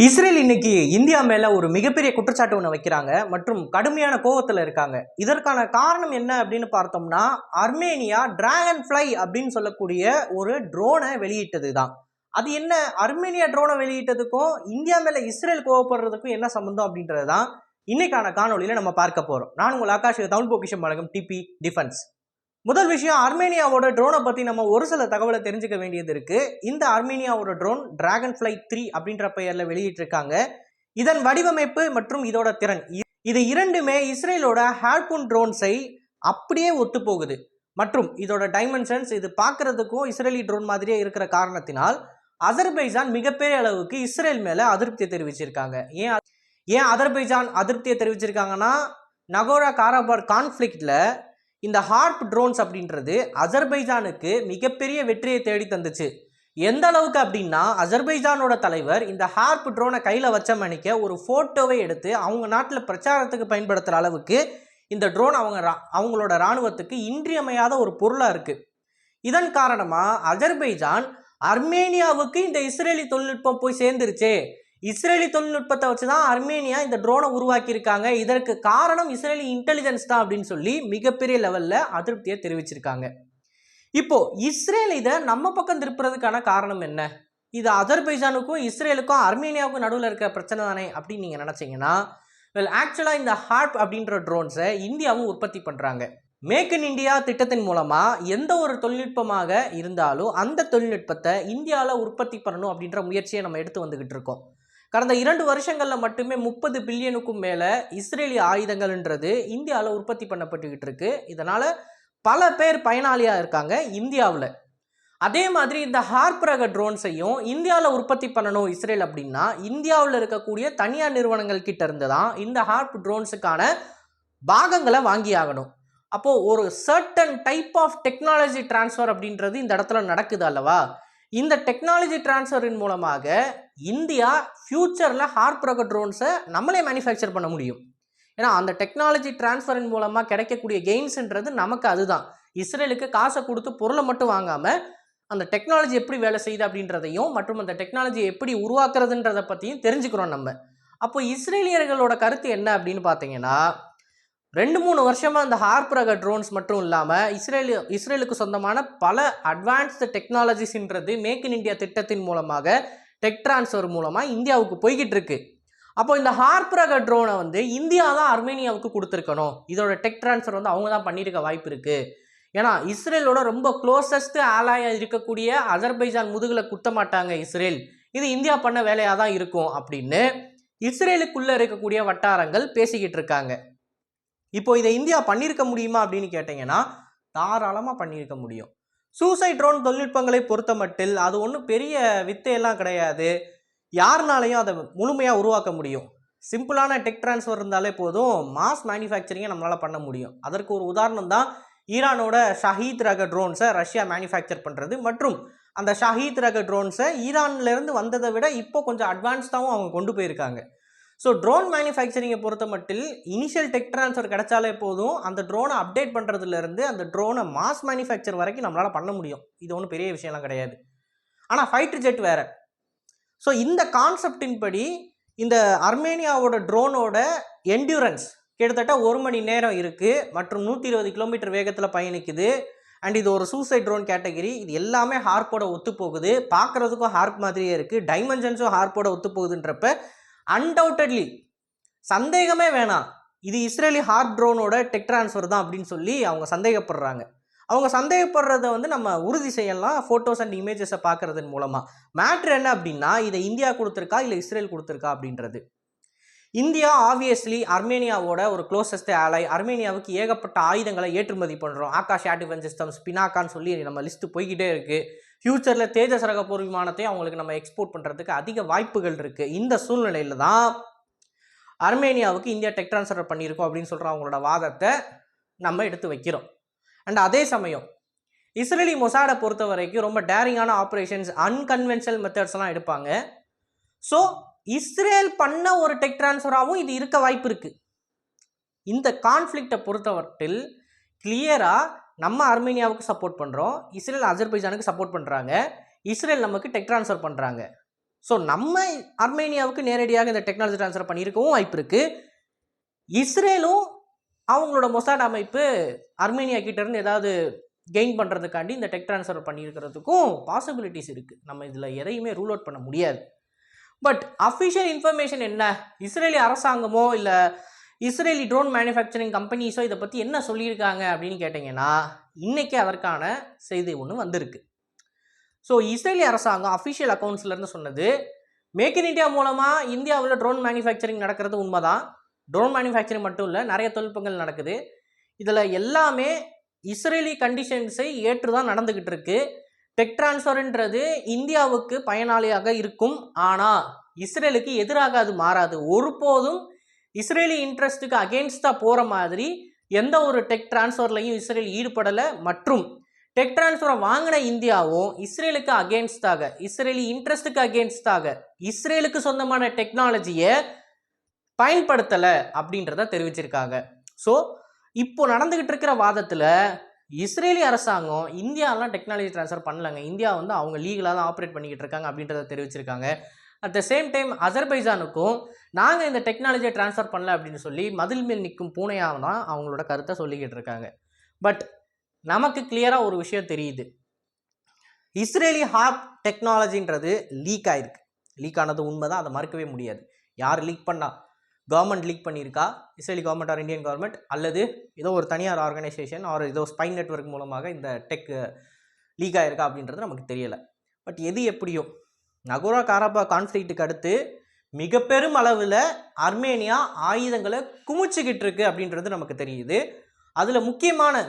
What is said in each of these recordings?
Israel இன்னைக்கு India மேல ஒரு மிகப்பெரிய குற்றச்சாட்டு ஒன்று வைக்கிறாங்க மற்றும் கடுமையான கோவத்தில் இருக்காங்க. இதற்கான காரணம் என்ன அப்படின்னு பார்த்தோம்னா, அர்மேனியா டிராகன் ஃப்ளை அப்படின்னு சொல்லக்கூடிய ஒரு ட்ரோனை வெளியிட்டது தான். அது என்ன, அர்மேனியா ட்ரோனை வெளியிட்டதுக்கும் இந்தியா மேல இஸ்ரேல் கோவப்படுறதுக்கும் என்ன சம்பந்தம் அப்படின்றது தான் இன்னைக்கான காணொலியில நம்ம பார்க்க போறோம். நான் உங்கள் ஆகாஷ், தமிழ் பொக்கிஷம் வழங்கும் டிபி டிஃபென்ஸ். முதல் விஷயம், அர்மேனியாவோட ட்ரோனை பற்றி நம்ம ஒரு சில தகவலை தெரிஞ்சுக்க வேண்டியது இருக்கு. இந்த அர்மேனியாவோட ட்ரோன் டிராகன் ஃப்ளை 3 அப்படின்ற பெயரில் வெளியிட்டிருக்காங்க. இதன் வடிவமைப்பு மற்றும் இதோட திறன் இது இரண்டுமே இஸ்ரேலோட ஹார்பூன் ட்ரோன்ஸை அப்படியே ஒத்து போகுது. மற்றும் இதோட டைமென்ஷன்ஸ் இது பார்க்கறதுக்கும் இஸ்ரேலி ட்ரோன் மாதிரியே இருக்கிற காரணத்தினால் அசர்பைஜான் மிகப்பெரிய அளவுக்கு இஸ்ரேல் மேல அதிருப்தியை தெரிவிச்சிருக்காங்க. ஏன் அசர்பைஜான் அதிருப்தியை தெரிவிச்சிருக்காங்கன்னா, நகோரா காரபாக் கான்ஃப்ளிக்ட்ல இந்த ஹார்ப் ட்ரோன்ஸ் அப்படின்றது அசர்பைஜானுக்கு மிகப்பெரிய வெற்றியை தேடி தந்துச்சு. எந்த அளவுக்கு அப்படின்னா, அசர்பைஜானோட தலைவர் இந்த ஹார்ப் ட்ரோனை கையில் வச்ச மணிக்க ஒரு ஃபோட்டோவை எடுத்து அவங்க நாட்டில் பிரச்சாரத்துக்கு பயன்படுத்துகிற அளவுக்கு இந்த ட்ரோன் அவங்களோட இராணுவத்துக்கு இன்றியமையாத ஒரு பொருளாக இருக்குது. இதன் காரணமாக அசர்பைஜான் அர்மேனியாவுக்கு இந்த இஸ்ரேலி தொழில்நுட்பம் போய் சேர்ந்துருச்சு, இஸ்ரேலி தொழில்நுட்பத்தை வச்சு தான் அர்மேனியா இந்த ட்ரோனை உருவாக்கியிருக்காங்க, இதற்கு காரணம் இஸ்ரேலி இன்டெலிஜென்ஸ் தான் அப்படின்னு சொல்லி மிகப்பெரிய லெவலில் அதிருப்தியை தெரிவிச்சிருக்காங்க. இப்போ இஸ்ரேல் இதை நம்ம பக்கம் திருப்புறதுக்கான காரணம் என்ன? இது அசர்பைஜானுக்கும் இஸ்ரேலுக்கும் அர்மேனியாவுக்கும் நடுவில் இருக்கிற பிரச்சனை தானே அப்படின்னு நீங்கள் நினச்சிங்கன்னா, ஆக்சுவலாக இந்த ஹார்ப் அப்படின்ற ட்ரோன்ஸை இந்தியாவும் உற்பத்தி பண்ணுறாங்க. மேக் இன் இந்தியா திட்டத்தின் மூலமாக எந்த ஒரு தொழில்நுட்பமாக இருந்தாலும் அந்த தொழில்நுட்பத்தை இந்தியாவில் உற்பத்தி பண்ணணும் அப்படின்ற முயற்சியை நம்ம எடுத்து வந்துக்கிட்டு இருக்கோம். கடந்த 2 வருஷங்களில் மட்டுமே 30 பில்லியனுக்கும் மேலே இஸ்ரேலிய ஆயுதங்கள்ன்றது இந்தியாவில் உற்பத்தி பண்ணப்பட்டுக்கிட்டு இருக்கு. இதனால் பல பேர் பயனாளியாக இருக்காங்க இந்தியாவில். அதே மாதிரி இந்த ஹார்ப் ரக ட்ரோன்ஸையும் இந்தியாவில் உற்பத்தி பண்ணணும் இஸ்ரேல் அப்படின்னா, இந்தியாவில் இருக்கக்கூடிய தனியார் நிறுவனங்கள் கிட்ட இருந்து தான் இந்த ஹார்ப் ட்ரோன்ஸுக்கான பாகங்களை வாங்கி ஆகணும். அப்போது ஒரு certain type of technology transfer அப்படின்றது இந்த இடத்துல நடக்குது அல்லவா? இந்த டெக்னாலஜி டிரான்ஸ்ஃபரின் மூலமாக இந்தியா ஃபியூச்சரில் ஹார்ப் ரக ட்ரோன்ஸை நம்மளே மேனுஃபேக்சர் பண்ண முடியும். ஏன்னா அந்த டெக்னாலஜி டிரான்ஸ்ஃபரின் மூலமாக கிடைக்கக்கூடிய கெயின்ஸ்ன்றது நமக்கு அதுதான். இஸ்ரேலுக்கு காசை கொடுத்து பொருளை மட்டும் வாங்காமல் அந்த டெக்னாலஜி எப்படி வேலை செய்யுது அப்படின்றதையும் மற்றும் அந்த டெக்னாலஜியை எப்படி உருவாக்குறதுன்றதை பற்றியும் தெரிஞ்சுக்கிறோம் நம்ம. அப்போ இஸ்ரேலியர்களோட கருத்து என்ன அப்படின்னு பார்த்தீங்கன்னா, 2-3 வருஷமாக இந்த ஹார்ப் ரக ட்ரோன்ஸ் மட்டும் இல்லாமல் இஸ்ரேலுக்கு சொந்தமான பல அட்வான்ஸ்டு டெக்னாலஜிஸ்ன்றது மேக் இன் இந்தியா திட்டத்தின் மூலமாக டெக் டிரான்ஸ்ஃபர் மூலமாக இந்தியாவுக்கு போய்கிட்டு இருக்கு. அப்போ இந்த ஹார்ப் ரக ட்ரோனை இந்தியா தான் அர்மேனியாவுக்கு கொடுத்துருக்கணும். இதோட டெக் டிரான்ஸ்ஃபர் அவங்க தான் பண்ணியிருக்க வாய்ப்பு இருக்குது. ஏன்னா இஸ்ரேலோட ரொம்ப க்ளோசஸ்ட் ஆலாயாக இருக்கக்கூடிய அசர்பைஜான் முதுகில் குத்த மாட்டாங்க இஸ்ரேல், இது இந்தியா பண்ண வேலையாக தான் இருக்கும் அப்படின்னு இஸ்ரேலுக்குள்ளே இருக்கக்கூடிய வட்டாரங்கள் பேசிக்கிட்டு இருக்காங்க. இப்போ இதை இந்தியா பண்ணியிருக்க முடியுமா அப்படின்னு கேட்டிங்கன்னா, தாராளமாக பண்ணியிருக்க முடியும். சூசைட் ட்ரோன் தொழில்நுட்பங்களை பொறுத்த மட்டில் அது ஒன்றும் பெரிய வித்தையெல்லாம் கிடையாது. யாருனாலையும் அதை முழுமையாக உருவாக்க முடியும். சிம்பிளான டெக் டிரான்ஸ்ஃபர் இருந்தாலே போதும், மாஸ் மேனுஃபேக்சரிங்கை நம்மளால் பண்ண முடியும். அதற்கு ஒரு உதாரணம் தான் ஈரானோட ஷஹீத் ரக ட்ரோன்ஸை ரஷ்யா மேனுஃபேக்சர் பண்ணுறது மற்றும் அந்த ஷஹீத் ரக ட்ரோன்ஸை ஈரான்லேருந்து வந்ததை விட இப்போ கொஞ்சம் அட்வான்ஸ்டாகவும் அவங்க கொண்டு போயிருக்காங்க. ஸோ ட்ரோன் மேனுஃபேக்சரிங்கை பொறுத்த மட்டில் இனிஷியல் டெக் டிரான்ஸ்ஃபர் கிடைச்சாலே போதும், அந்த ட்ரோனை அப்டேட் பண்ணுறதுலேருந்து அந்த ட்ரோனை மாஸ் மேனுஃபேக்சர் வரைக்கும் நம்மளால் பண்ண முடியும். இது ஒன்றும் பெரிய விஷயம்லாம் கிடையாது. ஆனால் ஃபைட்டர் ஜெட் வேறு. ஸோ இந்த கான்செப்டின் படி இந்த அர்மேனியாவோட ட்ரோனோட என்டியூரன்ஸ் கிட்டத்தட்ட 1 மணி நேரம் இருக்குது மற்றும் 120 கிலோமீட்டர் வேகத்தில் பயணிக்குது. அண்ட் இது ஒரு சூசைட் ட்ரோன் கேட்டகரி. இது எல்லாமே ஹார்ப்போட ஒத்து போகுது, பார்க்குறதுக்கும் ஹார்ப் மாதிரியே இருக்குது, டைமென்ஷன்ஸும் ஹார்ப்போட ஒத்து போகுதுன்றப்ப அன்டவுட்டட்லி சந்தேகமே வேணாம், இது இஸ்ரேலி ஹார்ப் ட்ரோனோட டெக் டிரான்ஸ்ஃபர் தான் அப்படின்னு சொல்லி அவங்க சந்தேகப்படுறாங்க. அவங்க சந்தேகப்படுறத நம்ம உறுதி செய்யலாம் ஃபோட்டோஸ் அண்ட் இமேஜஸை பார்க்குறதன் மூலமாக. மேட்ரு என்ன அப்படின்னா, இதை இந்தியா கொடுத்துருக்கா இல்லை இஸ்ரேல் கொடுத்துருக்கா அப்படின்றது. இந்தியா ஆப்வியஸ்லி அர்மேனியாவோட ஒரு க்ளோசஸ்ட் ஆலை. அர்மேனியாவுக்கு ஏகப்பட்ட ஆயுதங்களை ஏற்றுமதி பண்ணுறோம். ஆகாஷ் ஏர் டிஃபென்ஸ் சிஸ்டம்ஸ், பினாக்கான்னு சொல்லி நம்ம லிஸ்ட்டு போய்கிட்டே இருக்குது. ஃப்யூச்சரில் தேஜஸ் ரக போர் விமானத்தையும் அவங்களுக்கு நம்ம எக்ஸ்போர்ட் பண்ணுறதுக்கு அதிக வாய்ப்புகள் இருக்குது. இந்த சூழ்நிலையில் தான் அர்மேனியாவுக்கு இந்தியா டெக் டிரான்ஸ்ஃபர் பண்ணியிருக்கோம் அப்படின்னு சொல்கிற அவங்களோட வாதத்தை நம்ம எடுத்து வைக்கிறோம். அண்ட் அதே சமயம் இஸ்ரேலி மொசாடை பொறுத்த வரைக்கும் ரொம்ப டேரிங்கான ஆப்ரேஷன்ஸ், அன்கன்வென்ஷனல் மெத்தட்ஸ்லாம் எடுப்பாங்க. ஸோ இஸ்ரேல் பண்ண ஒரு டெக் டிரான்ஸ்ஃபராகவும் இது இருக்க வாய்ப்பு இருக்குது. இந்த கான்ஃப்ளிக்டை பொறுத்தவரையில் கிளியராக நம்ம அர்மேனியாவுக்கு சப்போர்ட் பண்ணுறோம், இஸ்ரேல் அசர்பைஜானுக்கு சப்போர்ட் பண்ணுறாங்க, இஸ்ரேல் நமக்கு டெக் டிரான்ஸ்ஃபர் பண்ணுறாங்க. ஸோ நம்ம அர்மேனியாவுக்கு நேரடியாக இந்த டெக்னாலஜி ட்ரான்ஸ்ஃபர் பண்ணியிருக்கவும் வாய்ப்பு இருக்குது. இஸ்ரேலும் அவங்களோட மொசாட் அமைப்பு அர்மேனியா கிட்டேருந்து ஏதாவது கெயின் பண்ணுறதுக்காண்டி இந்த டெக் ட்ரான்ஸ்ஃபர் பண்ணியிருக்கிறதுக்கும் பாசிபிலிட்டிஸ் இருக்குது. நம்ம இதில் எதையுமே ரூல் அவுட் பண்ண முடியாது. பட் அஃபிஷியல் இன்ஃபர்மேஷன் என்ன, இஸ்ரேலி அரசாங்கமோ இல்லை இஸ்ரேலி ட்ரோன் மேனுஃபேக்சரிங் கம்பெனிஸோ இதை பற்றி என்ன சொல்லியிருக்காங்க அப்படின்னு கேட்டிங்கன்னா, இன்றைக்கி அதற்கான செய்தி ஒன்று வந்திருக்கு. ஸோ இஸ்ரேலி அரசாங்கம் அஃபிஷியல் அக்கௌண்ட்ஸ்லேருந்து சொன்னது, மேக் இன் இந்தியா மூலமாக இந்தியாவில் ட்ரோன் மேனுஃபேக்சரிங் நடக்கிறது உண்மைதான். ட்ரோன் மேனுஃபேக்சரிங் மட்டும் இல்லை, நிறைய தொழில்நுட்பங்கள் நடக்குது. இதில் எல்லாமே இஸ்ரேலி கண்டிஷன்ஸை ஏற்று தான் நடந்துக்கிட்டு இருக்கு. டெக் ட்ரான்ஸ்ஃபர்ன்றது இந்தியாவுக்கு பயனாளியாக இருக்கும், ஆனால் இஸ்ரேலுக்கு எதிராக அது மாறாது. ஒருபோதும் இஸ்ரேலி இன்ட்ரெஸ்ட்டுக்கு அகெயின்ஸ்டாக போகிற மாதிரி எந்த ஒரு டெக் ட்ரான்ஸ்ஃபர்லையும் இஸ்ரேல் ஈடுபடலை. மற்றும் டெக் ட்ரான்ஸ்ஃபரை வாங்கின இந்தியாவும் இஸ்ரேலுக்கு அகெயின்ஸ்டாக, இஸ்ரேலி இன்ட்ரெஸ்ட்டுக்கு அகெயின்ஸ்டாக இஸ்ரேலுக்கு சொந்தமான டெக்னாலஜியை பயன்படுத்தலை அப்படின்றத தெரிவிச்சிருக்காங்க. ஸோ இப்போ நடந்துக்கிட்டு இருக்கிற வாதத்தில் இஸ்ரேலி அரசாங்கம் இந்தியாவெலாம் டெக்னாலஜி ட்ரான்ஸ்ஃபர் பண்ணலைங்க, இந்தியா வந்து அவங்க லீகலாக தான் ஆப்ரேட் பண்ணிக்கிட்டு இருக்காங்க அப்படின்றத தெரிவிச்சிருக்காங்க. அட் த சேம் டைம் அசர்பைஜானுக்கும் நாங்கள் இந்த டெக்னாலஜியை ட்ரான்ஸ்ஃபர் பண்ணல அப்படின்னு சொல்லி மதில் மேல் நிற்கும் பூனையாக தான் அவங்களோட கருத்தை சொல்லிக்கிட்டு இருக்காங்க. பட் நமக்கு கிளியராக ஒரு விஷயம் தெரியுது, இஸ்ரேலி ஹார்ப் டெக்னாலஜின்றது லீக் ஆகிருக்கு. லீக் ஆனது உண்மை தான், அதை மறுக்கவே முடியாது. யார் லீக் பண்ணா? கவர்மெண்ட் லீக் பண்ணியிருக்கா, Israeli government or Indian government, அல்லது ஏதோ ஒரு தனியார் ஆர்கனைசேஷன் ஆர் ஏதோ ஸ்பைன் நெட்வொர்க் மூலமாக இந்த டெக் லீக் ஆகிருக்கா அப்படின்றது நமக்கு தெரியலை. பட் எது எப்படியோ நகோரோ கராபாக் கான்ஃப்ளிக்ட்டுக்கு அடுத்து மிக பெரும் அளவில் அர்மேனியா ஆயுதங்களை குமிச்சுக்கிட்டு இருக்கு அப்படின்றது நமக்கு தெரியுது. அதில்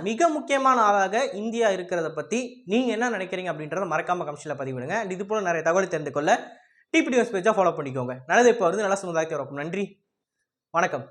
மிக முக்கியமான ஆளாக இந்தியா இருக்கிறத பற்றி நீங்கள் என்ன நினைக்கிறீங்க அப்படின்றத மறக்காமல் கமெண்ட்ஸில் பதிவிடுங்க. அண்ட் இது போல் நிறைய தகவல் தெரிந்து கொள்ள டிபிடி நியூஸ் பேஜை ஃபாலோ பண்ணிக்கோங்க. நல்லது இப்போ வந்து நல்ல சமுதாயத்தை இருக்கும். நன்றி, வணக்கம்.